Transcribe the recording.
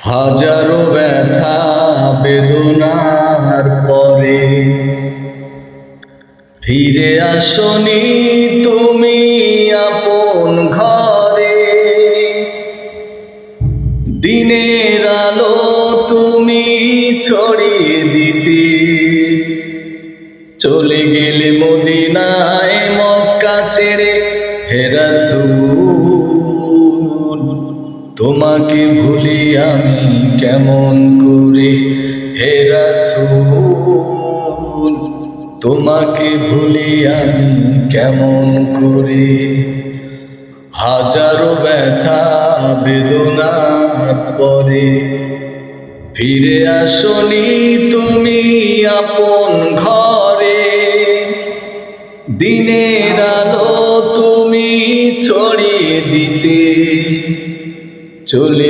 হাজারো ব্যথা বেদনার পরে ফিরে আসনি তুমি আপন ঘরে। দিনের আলো তুমি ছড়িয়ে দিতে চলে গেলে মদিনায় মক্কা ছেড়ে। হে রাসূল তোমাকে ভুলি আমি কেমন করে। হে রাসূল তোমাকে ভুলি আমি কেমন করে। হাজারো ব্যথা বেদনার পরে ফিরে আসনি তুমি আপন ঘরে। দিনের আলো তুমি ছড়িয়ে দিতে চলে